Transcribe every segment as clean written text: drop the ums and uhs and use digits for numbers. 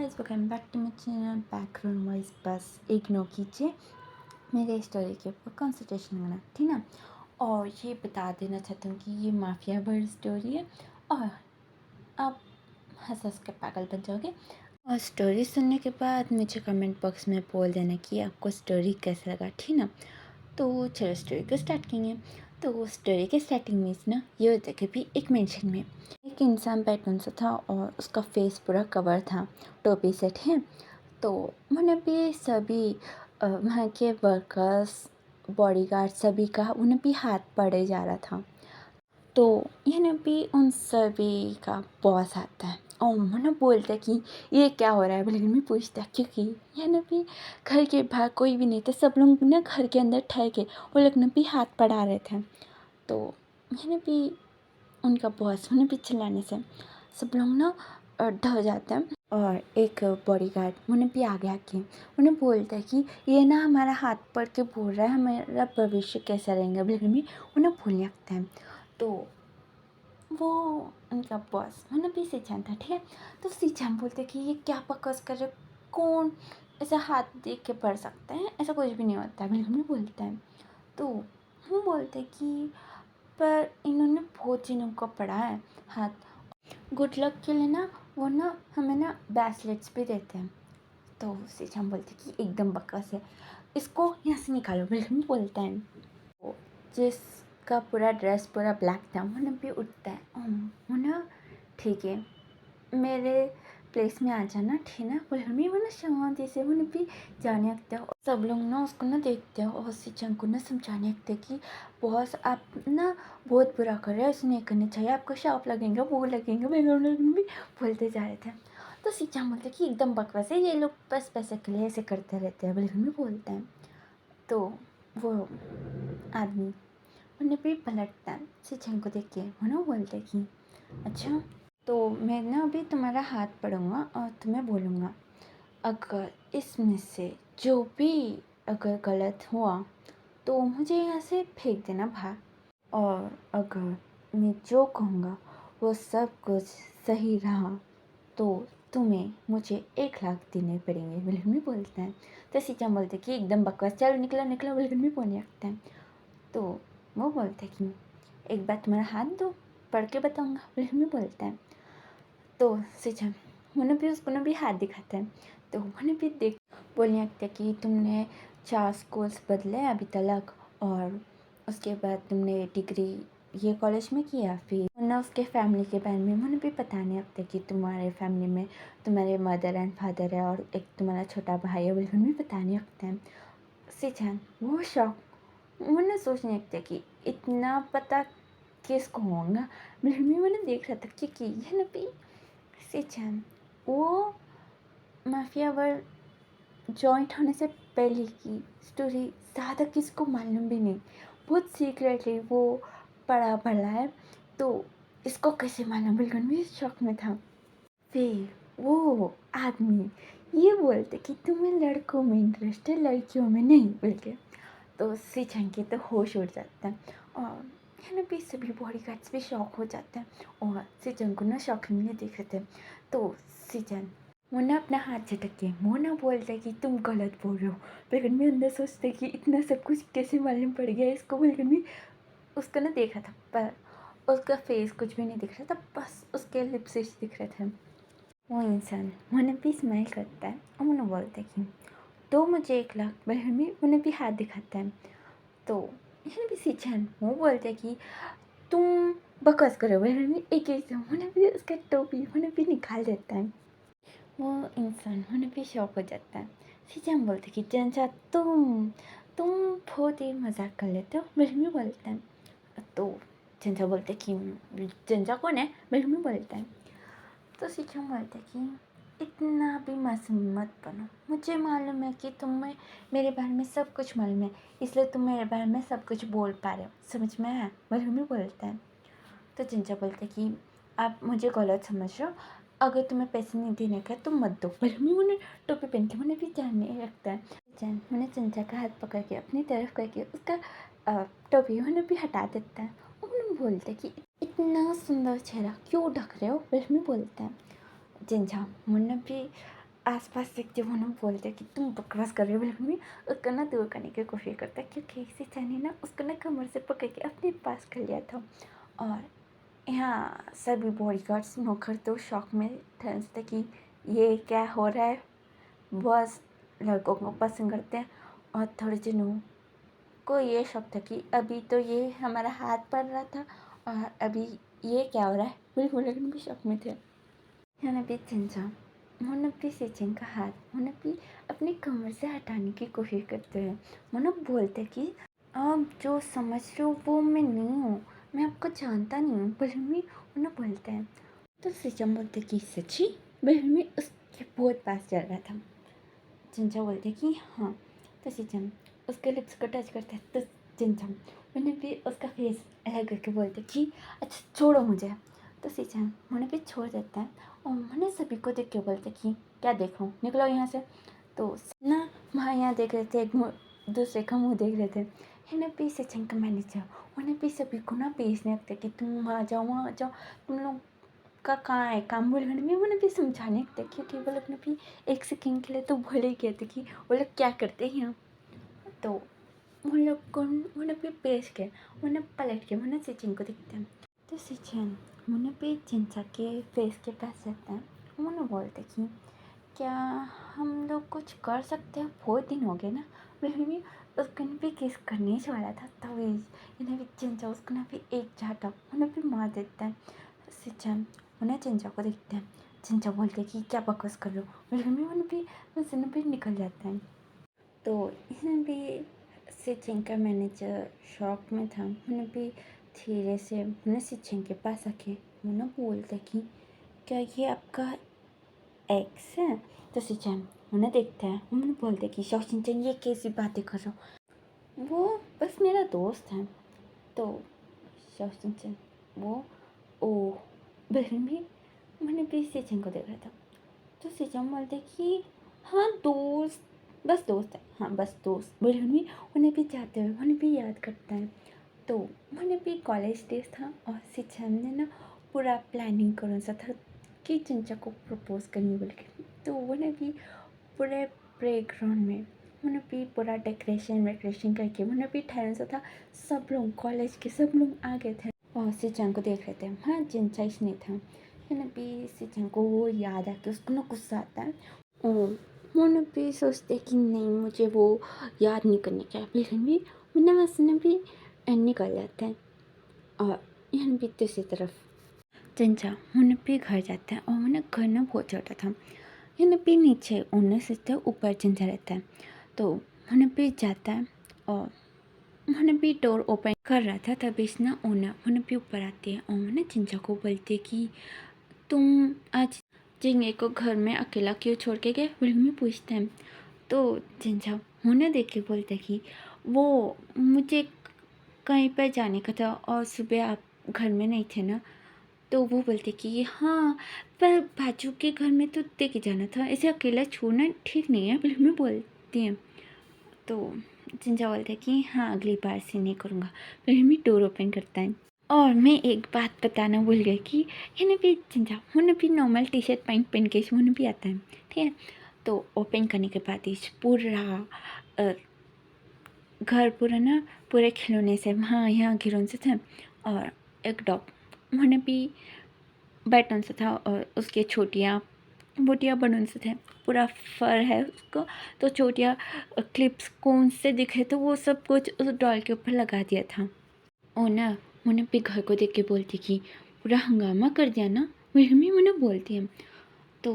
Guys, welcome back to my channel. Background voice बस ignore कीजिए। मेरे स्टोरी के ऊपर कंसंट्रेशन करना, ठीक ना। और ये बता देना चाहती हूँ कि ये माफिया वर्ड स्टोरी है और आप हंस हंस के पागल बन जाओगे। और स्टोरी सुनने के बाद मुझे कमेंट बॉक्स में बोल देना कि आपको स्टोरी कैसा लगा, ठीक ना। तो चलो स्टोरी को स्टार्ट करेंगे। तो स्टोरी के स्टार्टिंग में ना ये होता है कि भी एक मेंशन में एक इंसान बैठून सा था और उसका फेस पूरा कवर था, टोपी सेट है। तो उन्हें भी सभी वहाँ के वर्कर्स, बॉडीगार्ड सभी का उन्हें भी हाथ पड़े जा रहा था। तो ये भी उन सभी का बॉस आता है और मैंने बोलता है कि ये क्या हो रहा है, लेकिन मैं पूछता क्योंकि ये भी घर के बाहर कोई भी नहीं था, सब लोग ना घर के अंदर ठहर के वो लोग भी हाथ पड़ा रहे थे। तो ये भी उनका बॉस उन्हें भी चिल्लाने से सब लोग ना डर जाते हैं। और एक बॉडीगार्ड उन्हें भी आगे आके उन्हें बोलता है कि ये ना हमारा हाथ पकड़ के बोल रहा है हमारा भविष्य कैसा रहेगा, लेकिन भी उन्हें भूल लगता है। तो वो उनका बॉस उन्हें भी सिंचान था, ठीक है। तो सिंचान बोलते कि ये क्या बकवास कर रहे, कौन ऐसा हाथ देख के पढ़ सकता है, ऐसा कुछ भी नहीं होता है, बिल्कुल भी बोलता है। तो हम बोलते कि पर इन्होंने बहुत जिनों को पढ़ा है हाथ, गुड लक के लिए ना वो ना हमें ना ब्रेसलेट्स भी देते हैं। तो उससे हम बोलते कि एकदम बकवास है, इसको यहाँ से निकालो, बिल्कुल बोलता है। तो जिसका पूरा ड्रेस पूरा ब्लैक था वो भी उठता है, वो ना ठीक है मेरे प्लेस में आ जाना, ठीक है। बोले मैं वो ना शांति से वो भी जाने लगते हो, सब लोग ना उसको ना देखते हो और सिंचन को ना समझाने लगते कि बॉस आप ना बहुत बुरा कर रहे हो, ऐसे नहीं करना चाहिए, आपको शाप लगेंगे वो लगेंगे, भी बोलते जा रहे थे। तो सिंचन बोलते कि एकदम बकवास है, ये लोग बस पैसे के लिए ऐसे करते रहते हैं, बिल्कुल भी बोलते हैं। तो वो आदमी उन्हें भी पलटता है सिंचन को देख के, वो ना बोलते कि अच्छा तो मैं ना अभी तुम्हारा हाथ पढ़ूंगा और तुम्हें बोलूँगा अगर इसमें से जो भी अगर गलत हुआ तो मुझे यहाँ से फेंक देना बाहर, और अगर मैं जो कहूँगा वो सब कुछ सही रहा तो तुम्हें मुझे 1 लाख देने पड़ेंगे, बिल्कुल भी बोलते हैं। तो सिंचन बोलते कि एकदम बकवास, चलो निकलो निकलो, बिल्कुल भी बोलने लगते हैं। तो वो बोलते कि एक बार तुम्हारा हाथ दो, पढ़ के बताऊँगा, बिल्कुल भी बोलते हैं। तो सिंचन उन्हें भी उसको भी हाथ दिखाते हैं। तो उन्हें भी देख बोलने लगते कि तुमने 4 स्कूल्स बदले अभी तक, और उसके बाद तुमने डिग्री ये कॉलेज में किया, फिर उन्हें उसके फैमिली के बारे में उन्हें भी बताने लगते कि तुम्हारे फैमिली में तुम्हारे मदर एंड फादर है और एक तुम्हारा छोटा भाई है, बिल्कुल भी बताने लगते हैं। सिंचन वो शौक उन्हें सोचने लगते कि इतना पता किसको होगा, बिल्कुल भी मैंने देख रहा था कि ये भी सिंचन वो माफिया वर्ल्ड जॉइंट होने से पहले की स्टोरी ज़्यादा किसको मालूम भी नहीं, बहुत सीक्रेटली वो पढ़ा पढ़ा है। तो इसको कैसे मालूम, बिल्कुल भी शौक में था। फिर वो आदमी ये बोलते कि तुम्हें लड़कों में इंटरेस्ट है, लड़कियों में नहीं, बोल के। तो सिंचन के तो होश उड़ जाता है और है भी सभी बॉडी गार्ड्स भी शौक हो जाते हैं और सिंचन को ना शौकीन देख रहे थे। तो सिंचन वो ना अपना हाथ झटक के वो ना बोलते कि तुम गलत बोल रहे हो, लेकिन मैं अंदर सोचते कि इतना सब कुछ कैसे मालूम पड़ गया इसको, लेकिन भी उसको ना देखा था पर उसका फेस कुछ भी नहीं दिख रहा था, बस उसके लिप्स दिख रहे थे। वो इंसान उन्हें भी स्माइल करता है और उन्हें बोलता है कि तो मुझे 1 लाख, बहन भी उन्हें भी हाथ दिखाता है। तो ये भी सिंचन वो बोलते हैं कि तुम बकवास करो, बहन भी एक एक उन्हें भी उसका टोपी उन्हें भी निकाल देता है। वो इंसान उन्हें भी शौक हो जाता है। सिंचन बोलते कि चंचा तुम बहुत ही मजाक कर लेते हो, बहन भी बोलता है। तो चंचा बोलते कि चंचा कौन है, बहन भी बोलता है। तो सिंचन बोलते कि इतना भी मासूम मत बनो, मुझे मालूम है कि तुम्हें मेरे बारे में सब कुछ मालूम है, इसलिए तुम मेरे बारे में सब कुछ बोल पा रहे हो, समझ में आया, बलून भी बोलता है। तो चिंचा बोलते कि आप मुझे गलत समझ रहे हो, अगर तुम्हें पैसे नहीं देने का तुम मत दो, बलून भी उन्हें टोपी पहन के उन्हें भी जानने लगता है। चैन उन्हें चिंचा का हाथ पकड़ के अपनी तरफ करके उसका टोपी उन्हें भी हटा देता है। उन्हें बोलते कि इतना सुंदर चेहरा क्यों ढक रहे हो, बलून भी बोलता है। चिंचा मुन्ने भी आसपास देखते वो ना बोलते कि तुम बकवास कर रहे हो, बिल्कुल भी उसको ना दूर करने की कोशिश करता है, क्योंकि शिक्षण ने ना उसको ना कमर से पकड़ के अपने पास कर लिया था। और यहाँ सभी बॉडीगार्ड्स नौकर तो शौक में थे कि ये क्या हो रहा है। बॉस लड़कों को पसंद करते हैं और थोड़े दिनों को ये शौक था कि अभी तो ये हमारा हाथ पड़ रहा था और अभी ये क्या हो रहा है, बिल्कुल लेकिन भी शौक में थे। भी चिंचा भी सिचिन का हाथ भी अपनी कमर से हटाने की कोशिश करते हैं। बोलते कि आप जो समझ रहे हो वो मैं नहीं हूँ, मैं आपको जानता नहीं हूँ। बलमी बोलते हैं तो सिचम बोलते कि सच्ची। बलमी उसके बहुत पास चल रहा था। चिंचा बोलते कि हाँ। तो सिचम उसके लिप्स को टच करता है। तो चिंचम भी उसका फेस अलग करके बोलते कि अच्छा छोड़ो मुझे। तो सिचम भी छोड़ देता है और मैंने सभी को देख के बोलते कि क्या देख रहा हूँ, निकलो यहाँ से। तो ना वहाँ यहाँ देख रहे थे, एक दूसरे का मुँह देख रहे थे। है भी सिचम का मैनेजर उन्हें भी सभी को ना भेजने लगते कि तुम वहाँ आ जाओ, तुम लोग का कहाँ है काम। बोलने में उन्हें भी समझाने लगते, क्योंकि वो लोग ने भी एक सेकेंड के लिए तो भले ही कहते कि वो लोग क्या करते हैं यहाँ। तो उन लोग को उन्हें भी पेश के उन्हें पलट के उन्हें सिचिन को दिखते हैं। तो सिचिन उन्हें भी चिंचा के फेस के पास जाता है। उन्हें बोलते कि क्या हम लोग कुछ कर सकते हैं, बहुत दिन हो गए ना। फिर भी उसको भी किस करने ही वाला था, तभी इन्हें भी चिंचा उसको ना भी एक झाटा उन्हें भी मार देता है। सिचन उन्हें चिंचा को देखते हैं। चिंचा बोलते कि क्या बकवास कर रहे हो, फिर भी उन्हें भी निकल जाता है। तो इन्हें भी सिचिन का मैनेजर शॉक में था। उन्हें भी धीरे से उन्हें सिचिन के पास आके उन्हें बोलते कि क्या ये आपका एक्स है। तो सिचन उन्हें देखते हैं, उन्हें बोलते कि शॉशिंचन ये कैसी बातें कर रहे हो, वो बस मेरा दोस्त है। तो शॉशिंचन वो ओ बहन भी मैंने भी सिचन को देख रहा था। तो सिचन बोलते कि हाँ दोस्त, बस दोस्त है, हाँ बस दोस्त। बहन भी उन्हें भी जाते हुए उन्हें भी याद करता है। तो उन्हें भी कॉलेज डेज था और सिचन ने ना पूरा प्लानिंग कर सा था कि चिंचा को प्रपोज करने बोल के। तो उन्हें भी पूरे प्लेग्राउंड में उन्हें भी पूरा डेकोरेशन करके उन्हें भी ठहरन सा था। सब लोग कॉलेज के सब लोग आ गए थे और सिचन को देख रहे थे। हाँ चिंचा इसने था। उन्हें भी सिचन को वो याद आके उसको ना गुस्सा आता है और उन्हें भी सोचते कि नहीं मुझे वो याद नहीं करने का। लेकिन भी उन्हें उसने भी निकल जाते हैं और यहाँ भी दूसरी तरफ चिंचा उन्हें भी घर जाता है और उन्हें घर ना बहुत छोटा था। उन्हें भी नीचे उन्हें से ऊपर चिंचा रहता है। तो उन्हें भी जाता है और उन्हें भी डोर ओपन कर रहा था, तभी इसने उन्हें भी ऊपर आती है और उन्हें चिंचा को बोलती है कि तुम आज जिंगे को घर में अकेला क्यों छोड़ के गए, विल्मी पूछते हैं। तो चिंचा उन्हें देख के बोलते कि वो मुझे कहीं पर जाने का था और सुबह आप घर में नहीं थे ना। तो वो बोलते कि हाँ पर बाजू के घर में तो दे के जाना था, इसे अकेला छोड़ना ठीक नहीं है, फिल्म बोलती हैं। तो चिंचा बोलते कि हाँ अगली बार से नहीं करूँगा। फिल्म डोर ओपन करता है और मैं एक बात बताना भूल गई कि इन्हें भी चिंचा उन्हें भी नॉर्मल टी शर्ट पैंट पहन के उन्हें भी आता है, ठीक है। तो ओपन करने के बाद इस पूरा घर पूरा ना पूरे खिलौने से वहाँ यहाँ खिलौने से थे और एक डॉग उन्हें भी बैटन से था और उसके छोटियाँ बोटियाँ बनून से थे। पूरा फर है उसको, तो छोटियाँ क्लिप्स कौन से दिखे तो वो सब कुछ उस डॉल के ऊपर लगा दिया था। और ना उन्हें भी घर को देख के बोलती कि पूरा हंगामा कर दिया ना, मम्मी उन्हें बोलती है। तो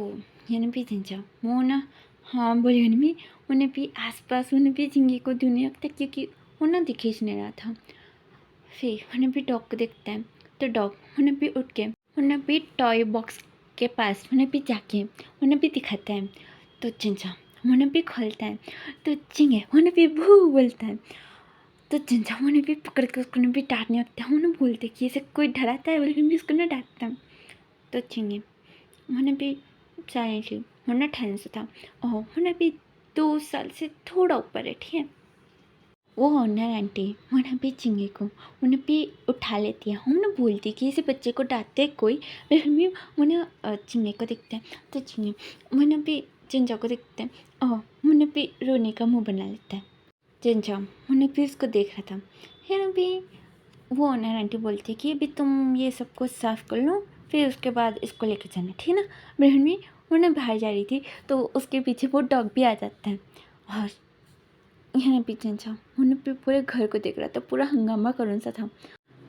यानी भी चिंचा वो ना हाँ बोली उन्हें भी आसपास उन्हें भी झिंगे को दुनिया तक, क्योंकि वो ना दिखेज नहीं रहा था। फिर उन्हें भी डॉग को देखता है तो डॉग उन्हें भी उठ के उन्हें भी टॉय बॉक्स के पास उन्हें भी जाके उन्हें भी दिखाता है। तो चिंचा उन्हें भी खोलता है तो चिंगे उन्हें भी भू बोलता है। तो चिंचा उन्हें भी पकड़ के उसको भी डांटने लगता है। उन्हें बोलते कि ऐसे कोई डराता है बोले भी उसको ना डांटता है। तो चिंगे उन्हें भी साइलेंटली उन्हें ठहरन से था और उन्हें भी 2 साल से थोड़ा ऊपर है, ठीक है। वो ओनर आंटी उन्हें भी चिंगे को उन्हें भी उठा लेती है। उन्हें बोलती कि इसे बच्चे को डांटते कोई, फिर भी उन्हें चिंगे को देखते हैं। तो चिंगे उन्हें भी चिंचा को देखते हैं और मुन्ने भी रोने का मुंह बना लेता है। चिंचा मुन्ने भी उसको देख रहा था। फिर अभी वो ओनर आंटी बोलती है कि अभी तुम ये सब कुछ साफ़ कर लो, फिर उसके बाद इसको लेकर जाना, ठीक है ना। बहन भी उन्हें बाहर जा रही थी तो उसके पीछे वो डॉग भी आ जाता है और यहाँ भी चिंचा उन्हें भी पूरे घर को देख रहा था, पूरा हंगामा कौन सा था।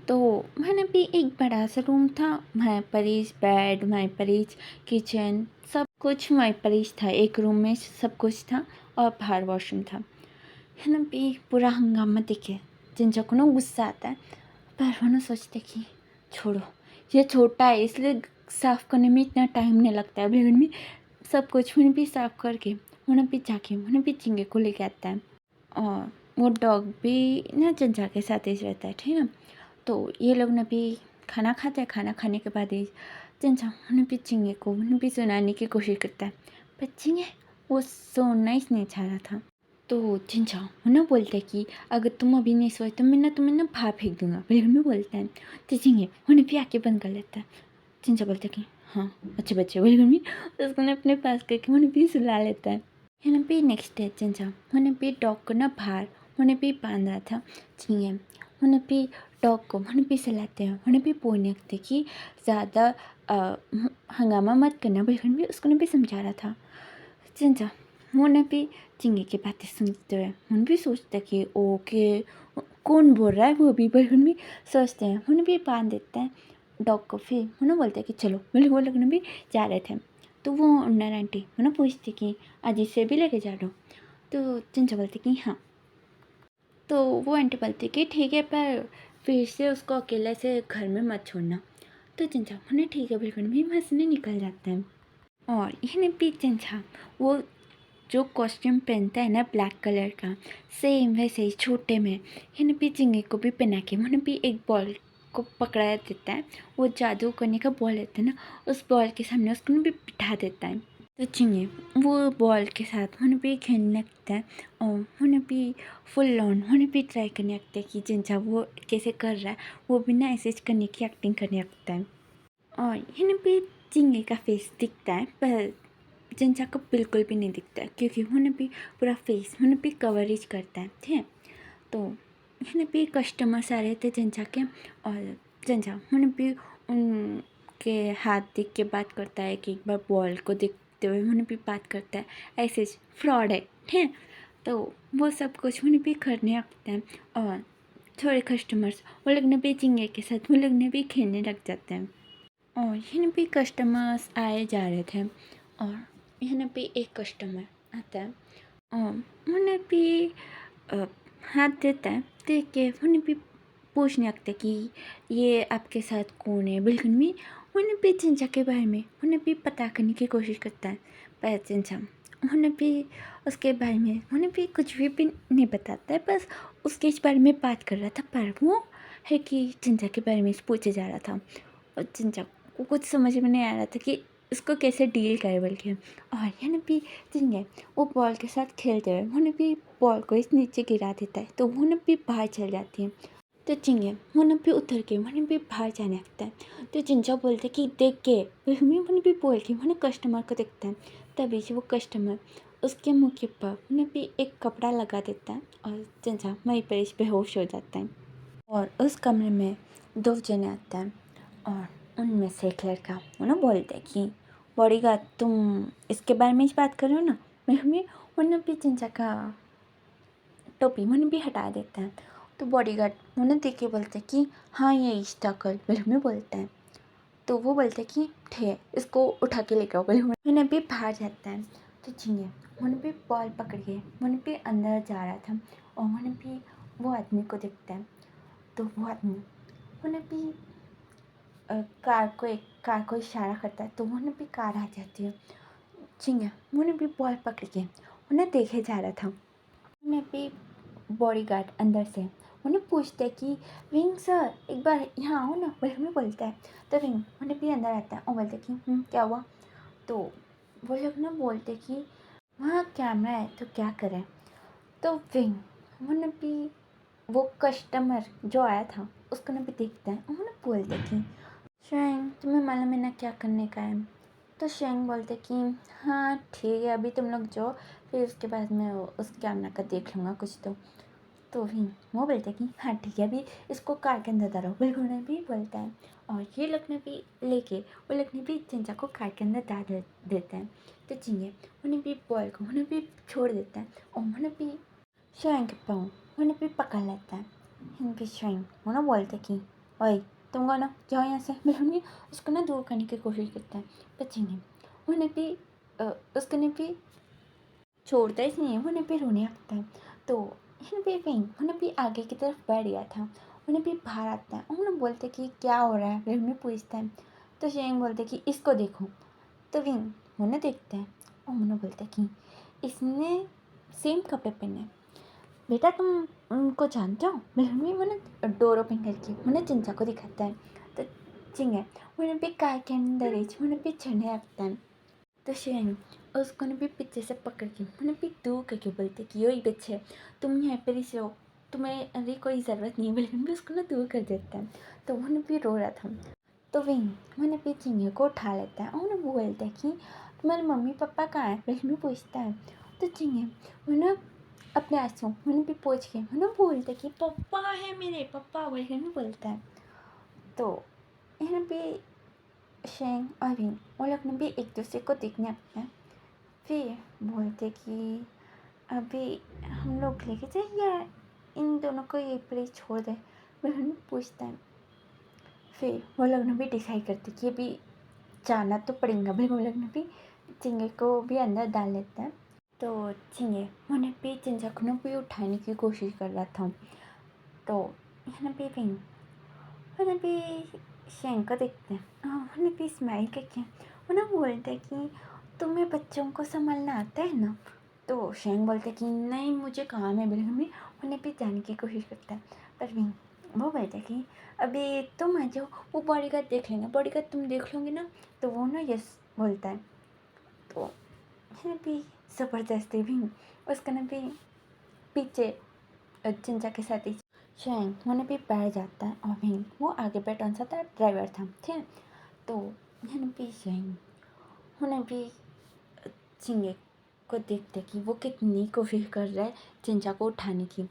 तो वहाँ भी एक बड़ा सा रूम था, वहाँ पर बेड, वहाँ पर किचन, सब कुछ वहाँ पर था। एक रूम में सब कुछ था और बाहर वॉशरूम था। है ना भी पूरा हंगामा देखे चिंचा को ना गुस्सा आता है, पर वो ना सोचते कि छोड़ो, ये छोटा है इसलिए साफ़ करने में इतना टाइम नहीं लगता है। लेकिन भी सब कुछ उन्हें भी साफ़ करके उन्हें भी जाके उन्हें भी चिंगे को लेके आता है और वो डॉग भी ना चिंचा के साथ ही रहता है, ठीक है ना। तो ये लोग ना भी खाना खाते हैं, खाना खाने के बाद ही चिंचा उन्हें भी चिंगे को उन्हें भी सुनाने की कोशिश करता है, पर चिंगे वो सोना ही नहीं चाह रहा था। तो चिंचा उन्हें बोलते हैं कि अगर तुम अभी नहीं सोए तो मैं ना तुम्हें ना बाहर फेंक दूंगा। फिर में बोलते हैं तो चिंगे उन्हें भी आके बंद कर लेता है। चिंचा बोलते हैं कि हाँ अच्छे बच्चे, बिल्कुल भी उसको ना अपने पास करके उन्हें भी सुला लेता है। ना भी नेक्स्ट डे चिंचा उन्हें भी डॉग को ना बाहर उन्हें भी बांध रहा था। चिंगे उन्हें भी डॉग को उन्हें भी सुलाते हैं, उन्हें भी बोलने लगते कि ज़्यादा हंगामा मत करना, बिल्कुल भी उसको भी समझा रहा था। चिंचा उन्हें भी चिंगे की बातें सुनते हुए उन्हें भी सोचते कि ओके कौन बोल रहा है, वो भी बिल्कुल भी सोचते हैं। उन्हें भी बांध देते हैं डॉग को। फिर उन्हें बोलते हैं कि चलो, बोले वो लोग भी जा रहे थे। तो वो ओनर आंटी उन्हें पूछती कि आज इसे भी लेके जा रहे हो। तो चिंचा बोलती कि हाँ। तो वो आंटी बोलती कि ठीक है, पर फिर से उसको अकेले से घर में मत छोड़ना। तो चिंचा उन्हें ठीक है बिल्कुल भी हंसने निकल जाता है। और ये भी चिंचा वो जो कॉस्ट्यूम पहनता है ना ब्लैक कलर का, सेम वैसे ही छोटे में ये भी चिंगे को भी पहना के उन्हें भी एक बॉल को पकड़ा देता है। वो जादू करने का बॉल रहता है ना, उस बॉल के सामने उसको भी बिठा देता है। तो चिंगे वो बॉल के साथ उन्हें भी खेलने लगता है और उन्हें भी फुल ऑन उन्हें भी ट्राई करने लगता है कि चिंचा वो कैसे कर रहा है, वो भी ना ऐसे करने की एक्टिंग करने लगता है। और इन्हें भी चिंगे का फेस दिखता है, पर चिंचा को बिल्कुल भी नहीं दिखता है क्योंकि उन्हें भी पूरा फेस उन्हें भी कवरेज करता है, ठीक है। तो उन्हें भी कस्टमर्स आ रहे थे चिंचा के और चिंचा उन्हें भी उनके हाथ देख के बात करता है कि एक बार बॉल को देखते हुए उन्हें भी बात करता है ऐसे फ्रॉड है, ठीक है। तो वो सब कुछ उन्हें भी करने लगते हैं और थोड़े कस्टमर्स वो लोग ने भी चिंगे के साथ वो लोग ने भी खेलने लग जाते हैं। और यहाँ भी कस्टमर्स आए जा रहे थे और यहाँ पे एक कस्टमर आता है और उन्हें भी अ, हाथ देता है, देख के उन्हें भी पूछने लगता है कि ये आपके साथ कौन है। बिल्कुल भी उन्हें भी चिंचा के बारे में उन्हें भी पता करने की कोशिश करता है, पर चिंचा उन्हें भी उसके बारे में उन्हें भी कुछ भी नहीं बताता है, बस उसके इस बारे में बात कर रहा था। पर वो है कि चिंचा के बारे में पूछे जा रहा था और चिंचा को कुछ समझ में नहीं आ रहा था कि इसको कैसे डील करे। बल्कि और यहाँ भी चिंगे वो बॉल के साथ खेलते हुए उन्हें भी बॉल को इस नीचे गिरा देता है, तो उन्हें भी बाहर चल जाती है। तो चिंगे उन्हें भी उतर के उन्हें भी बाहर जाने लगता है। तो चिंचा बोलते कि देख के उन्हें भी बोल के उन्हें कस्टमर को देखता है। तभी से वो कस्टमर उसके मुँह के ऊपर उन्हें भी एक कपड़ा लगा देता है और चिंचा वहीं पर बेहोश हो जाता है। और उस कमरे में दो जने आते हैं और उनमें से एक लड़का उन्हें बोलते कि बॉडीगार्ड तुम इसके बारे में ही बात कर रहे हो ना। मैं उन्हें भी चिंचा का टोपी उन्हें भी हटा देता है। तो बॉडीगार्ड उन्हें देख के बोलते कि हाँ ये इश्ताकल में बोलते हैं। तो वो बोलते कि ठीक है इसको उठा के लेकर आओ। उन्हें भी बाहर जाता है। तो चिंगे उन्हें भी बॉल पकड़ के उन्हें भी अंदर जा रहा था और उन्हें भी वो आदमी को देखता है। तो वो आदमी उन्हें भी कार को इशारा करता है, तो उन्हें भी कार आ जाती है। चिंगा उन्हें भी बॉल पकड़ के उन्हें देखे जा रहा था। उन्हें भी बॉडीगार्ड अंदर से उन्हें पूछते कि विंग सर एक बार यहाँ आओ ना, बोले हमें बोलता है। तो विंग उन्हें भी अंदर आता है और बोलते कि क्या हुआ। तो वो लोग ना बोलते कि वहाँ कैमरा है तो क्या करें। तो विंग उन्हें भी वो कस्टमर जो आया था उसको ना भी देखता है और उन्हें बोलते कि शायद तुम्हें मालूम है ना क्या करने का है। तो शेंग बोलते कि हाँ ठीक है, अभी तुम लोग जाओ, फिर उसके बाद मैं उसके कैमरा का देख लूँगा कुछ तो फिर वो बोलते कि हाँ ठीक है, अभी इसको कार के अंदर डालो, बिल्कुल भी बोलता है। और ये लोग ने भी लेके वो लोग ने भी चिंचा को कार के अंदर डाल देते हैं। तो चिंगे उन्हें भी बॉल को उन्हें भी छोड़ देता है और उन्हें भी शेंग के पाँव उन्हें भी पकड़ लेता है। इनके शेंग वो ना बोलते कि ओए तुम कौन हो, जाओ यहाँ से। बिल्कुल भी उसको ना दूर करने की कोशिश करता है, पर चिंगे उन्हें भी उसको ने भी छोड़ता ही नहीं है, उन्हें भी रोने लगता है। तो उन्हें भी आगे की तरफ बैठ गया था, उन्हें भी बाहर आता है और उन्हें बोलते कि क्या हो रहा है, फिर में पूछता है। तो शेंग बोलते कि इसको देखो। तो विंग उन्हें देखता है और उन्हें बोलता है कि इसने सेम कपड़े पहने हैं। बेटा तुम उनको जानते हो? बिल्कुल भी मैंने डोर ओपन करके उन्हें चिंचा को दिखाता है। तो चिंगे उन्हें भी कार के अंदर ही उन्हें भी चढ़ने लगता है। तो शेन उसको भी पीछे से पकड़ के उन्हें भी दूर करके बोलते कि यही बच्चे तुम यहाँ पर ही रहो, तुम्हें अभी कोई ज़रूरत नहीं है। बिल्कुल भी उसको ना दूर कर देता है। तो उन्हें भी रो रहा था। तो विंग उन्हें भी चिंगे को उठा लेता है और उन्हें बोलता है कि तुम्हारे मम्मी पापा कहाँ है, बिल्कुल भी पूछता है। तो चिंगे उन्हें अपने आंसू उन्हें भी पूछ के उन्हें बोलता है कि पापा है मेरे पापा, बिल्कुल भी बोलता है। तो इन्हें भी शेंग और विंग वो लोग ने भी एक दूसरे को देखने लगते हैं। फिर बोलते कि अभी हम लोग लेके जाए या इन दोनों को यहीं पर ही छोड़ दें, बिल्कुल पूछता है। फिर वो लोग ने भी डिसाइड करते कि अभी जाना तो पड़ेगा। भाई वो लोग ने भी चिंगे को भी अंदर डाल लेता है। तो चिंगे उन्हें भी चिंचा को भी उठाने की कोशिश कर रहा था। तो उन्हें भी विंग उन्हें भी शेंग को देखते हैं और उन्हें भी स्माइल करके उन्हें बोलते हैं कि तुम्हें बच्चों को संभालना आता है ना? तो शेंग बोलते कि नहीं मुझे काम है। बिल्कुल भी उन्हें भी जाने की कोशिश करता है, पर विंग वो बोलते कि अभी तुम आ जाओ, वो बॉडीगार्ड देख लेंगे, बॉडीगार्ड तुम देख लोगे ना? तो वो ना यस बोलता है। तो फिर भी ज़बरदस्ती विंग उसका ना भी पीछे चिंचा के साथ ही शेंग उन्हें भी बैठ जाता है और विंग वो आगे बैठा सा था, ड्राइवर था, ठीक है। तो मैंने भी शेंग उन्हें भी चिंगे को देखते कि वो कितनी कोशिश कर रहा है चिंचा को उठाने की।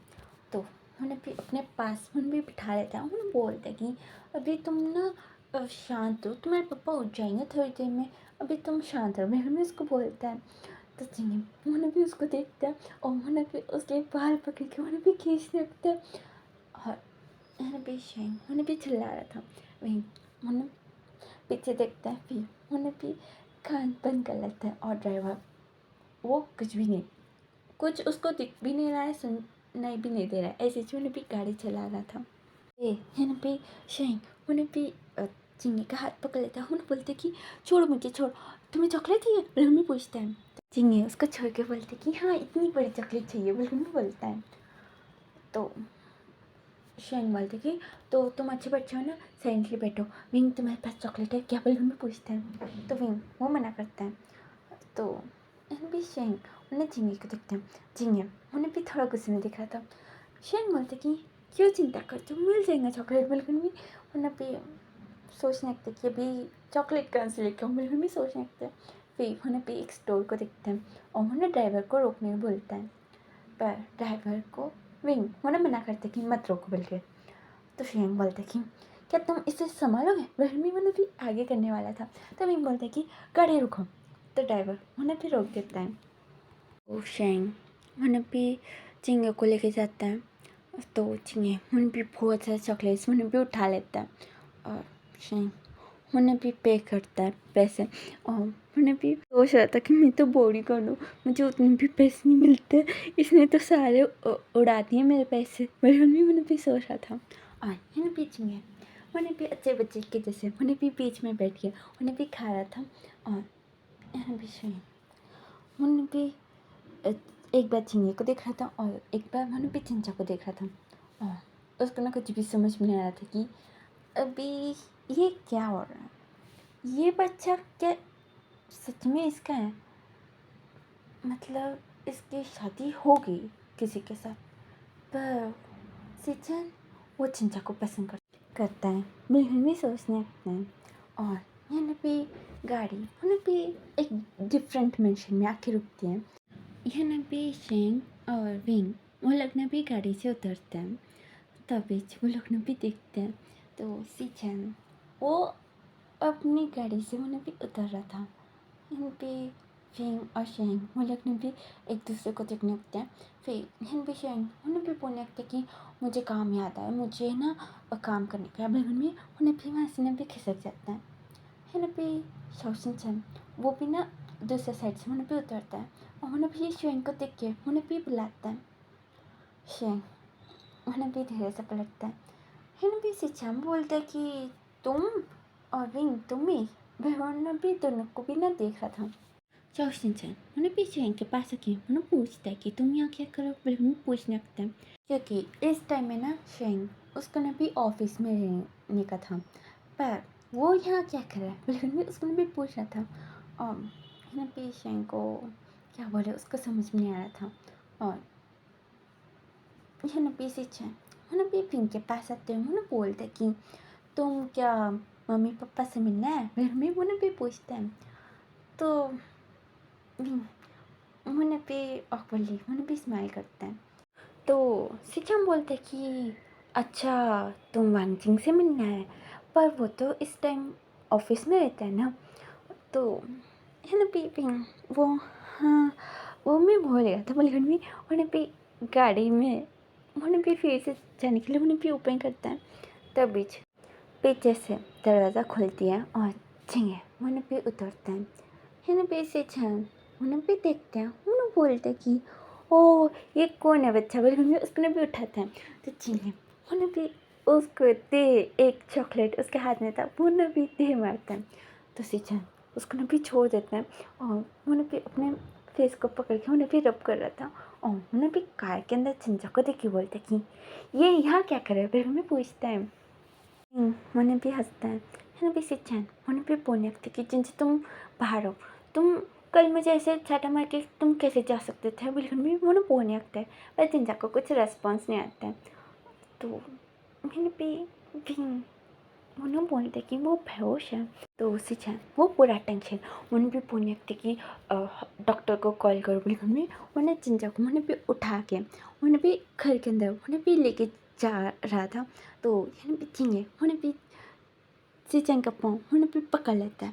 तो उन्हें भी अपने पास उन्हें भी बिठा लेता है। उन्हें बोलते कि अभी तुम ना शांत हो, तुम्हारे पापा उठ जाएंगे थोड़ी देर में, अभी तुम शांत रहो। मैं उसको बोलता है। तो चिंगी उन्हें भी उसको देखता है और उन्हें भी उसके बाल पकड़ के उन्हें भी खींचने लगता है। और उन्हें भी शेंग उन्हें भी चिल्ला रहा था। वहीं उन्हें पीछे देखता है, फिर उन्हें भी कान बंद कर लेता है और ड्राइवर वो कुछ भी नहीं, कुछ उसको दिख भी नहीं रहा है, सुन नहीं भी नहीं दे रहा है, ऐसे ही उन्हें भी गाड़ी चला रहा था। उन्हें भी शेंग उन्हें भी चिंगी का हाथ पकड़ लेता है। उन्हें बोलते कि छोड़ मुझे छोड़, तुम्हें चॉकलेट चाहिए? बिल्कुल भी पूछता है। चिंगी उसको छोड़ के बोलते कि हाँ इतनी बड़ी चॉकलेट चाहिए, बिल्कुल भी बोलता है। तो शेंग बोलते कि तो तुम अच्छे बच्चे हो ना, साइलेंटली बैठो, विंग तुम्हारे पास चॉकलेट है क्या? बिल्कुल भी पूछता है। तो विंग वो मना करता है। तो भी शेंग उन्हें चिंगी को देखते हैं। चिंगी उन्हें भी थोड़ा गुस्से में दिख रहा था। शेंग बोलते कि क्यों चिंता करते हो, मिल जाएगा चॉकलेट। बिल्कुल भी उन्हें भी सोचने लगते कि अभी चॉकलेट कहाँ से लेकर आऊँ, बिल्कुल भी सोचने लगते। फिर उन्हें भी एक स्टोर को देखते हैं और उन्हें ड्राइवर को रोकने में बोलता है, पर ड्राइवर को विंग उन्हें मना करते कि मत रोको बिल्कुल। तो शेंग बोलते कि क्या तुम इसे संभालोगे? बिल्कुल भी उन्हें भी आगे करने वाला था। तो विंग बोलते कि गाड़ी रुको। तो ड्राइवर उन्हें भी रोक देता है। वो शेंग उन्हें भी चिंगे को लेके जाता है। तो चिंगे उन्हें भी बहुत सारे चॉकलेट्स उन्हें भी उठा लेता है और शेंग उन्हें भी पे करता है पैसे। और उन्हें भी सोच रहा था कि मैं तो बॉडी गार्ड हूँ, मुझे उतने भी पैसे नहीं मिलते, इसने तो सारे उड़ा दिए मेरे पैसे। बिल्कुल भी उन्हें भी सोच रहा था। और उन्हें भी चिंगे उन्हें भी अच्छे बच्चे के जैसे उन्हें भी बीच में बैठ गया, उन्हें भी खा रहा था। और उन्हें भी शेंग उन्हें भी एक बार चिंगे को देख रहा था और एक बार मैंने भी चिंचा को देख रहा था। और उसको ना कुछ भी समझ में नहीं आ रहा था कि अभी ये क्या हो रहा है, ये बच्चा क्या सच में इसका है? मतलब इसकी शादी हो गई किसी के साथ, पर सिचन वो चिंचा को पसंद करता है। बिल्कुल भी सोचने लगते हैं। और यहाँ भी गाड़ी उन्हें भी एक डिफरेंट मेंशन में आके रुकती है। यहाँ पे शेंग और विंग वो लोग ने भी गाड़ी से उतरते हैं। तभी वो लोग ने भी देखते हैं तो सीचन वो अपनी गाड़ी से उन्हें भी उतर रहा था। यहाँ पे शेंग और शेंग वो लोग ने भी एक दूसरे को देखने लगते हैं। फिर यहाँ पे शेंग उन्हें भी बोलने लगते कि मुझे काम याद आया, मुझे ना काम करने का अब में उन्हें भी वहाँ से भी खिसक जाता है। यहाँ पे शौशिन वो भी ना दूसरे साइड से उन्हें भी उतरता है और उन्हें भी शेंग को देख के उन्हें भी बुलाता है। शेंग उन्हें भी धीरे से पलटता है। हिन भी सिचाम बोलता है कि तुम और विंग तुम ही। वह भी दोनों को भी ना देख रहा था। शौशिन उन्हें भी शेंग के पास आके उन्हें पूछता है कि तुम यहाँ क्या करो, बिल्कुल पूछने लगता है क्योंकि इस टाइम में ना शेंग उसको ना भी ऑफिस में रहने का था, पर वो यहाँ क्या कर रहा है बिल्कुल भी उसको भी पूछ रहा था। और हिन भी शेंग को क्या बोले उसको समझ में नहीं आ रहा था। और यह भी सिचाम उन्हें भी विंग के पास आते हैं, उन्हें बोलते कि तुम क्या मम्मी पापा से मिलना है, मेरे में उन्हें भी पूछते हैं। तो उन्हें भी ऑकवर्डली उन्हें भी स्माइल करते हैं। तो सिचाम बोलते कि अच्छा तुम वांगजिंग से मिलना है, पर वो तो इस टाइम ऑफिस में रहता है ना। तो है भी वो हाँ वो मैं भूल गया था बोले भी उन्हें भी गाड़ी में उन्हें भी फिर से जाने के लिए उन्हें भी ओपन करता है। तभी पीछे से दरवाज़ा खुलती है और झिंगे उन्हें भी उतरते हैं। हिन भी से छन उन्हें भी देखते हैं, उन्हें बोलते कि ओ ये कौन है बच्चा बोले उन्हें उसको भी उठाते हैं। तो झिंगे उन्हें भी उसको दे एक चॉकलेट उसके हाथ में था उन्हें भी दे मारते हैं। तो सिचन उसको भी छोड़ देते हैं और उन्हें भी अपने फेस को पकड़ के उन्हें भी रब कर रहा था। और उन्हें भी कार के अंदर चिंचा को देख के बोलते कि ये यहाँ क्या कर रहे हैं फिर हमें पूछता है। उन्हें भी हंसता है। है भी सिचन उन्हें भी बोलने लगते कि जिनसे तुम बाहर हो, तुम कल मुझे ऐसे छाटा मार के तुम कैसे जा सकते थे बिल्कुल भी उन्हें बोलने लगता है, पर जिंजा को कुछ रेस्पॉन्स नहीं आता है। तो मैंने भी उन्हें बोलते कि वो बेहोश है। तो सिचन वो पूरा टेंशन उन्हें भी बोलने लगते कि डॉक्टर को कॉल करो बिल्कुल भी उन्हें जिंजा को उन्हें भी उठा के उन्हें भी घर के अंदर उन्हें भी लेके जा रहा था। तो उन्हें भी झिंगे उन्हें भी सिचन का पाँव उन्हें भी पकड़ लेता है।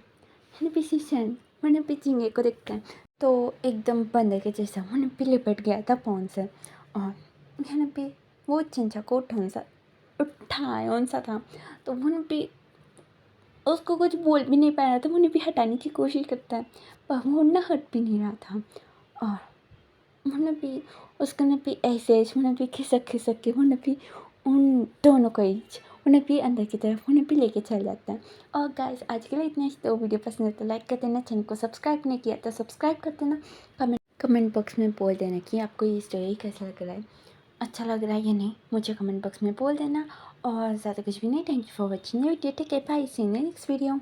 उन्हें भी सिचन उन्हें भी झिंगे को देखता है तो एकदम बंदर के जैसा उन्हें भी लिपट गया था पाँव से। और उन्हें भी वो चिंचा को उठाया सा था। तो उन्हें भी उसको कुछ बोल भी नहीं पा रहा था, उन्हें भी हटाने की कोशिश करता है पर वो ना हट भी नहीं रहा था। और उन्हें भी उसको ने भी ऐसे उन्हें भी खिसक के उन्हें भी उन दोनों को उन्हें भी अंदर की तरफ उन्हें भी लेके चल जाता है। और गाइस आज के लिए इतना ही। तो वीडियो पसंद है तो लाइक कर देना, चैनल को सब्सक्राइब नहीं किया तो सब्सक्राइब कर देना। कमेंट बॉक्स में बोल देना कि आपको ये स्टोरी कैसा लग रहा है, अच्छा लग रहा है या नहीं, मुझे कमेंट बॉक्स में बोल देना। और ज़्यादा कुछ भी नहीं। Thank you for watching video. Take care, bye, see you in next video.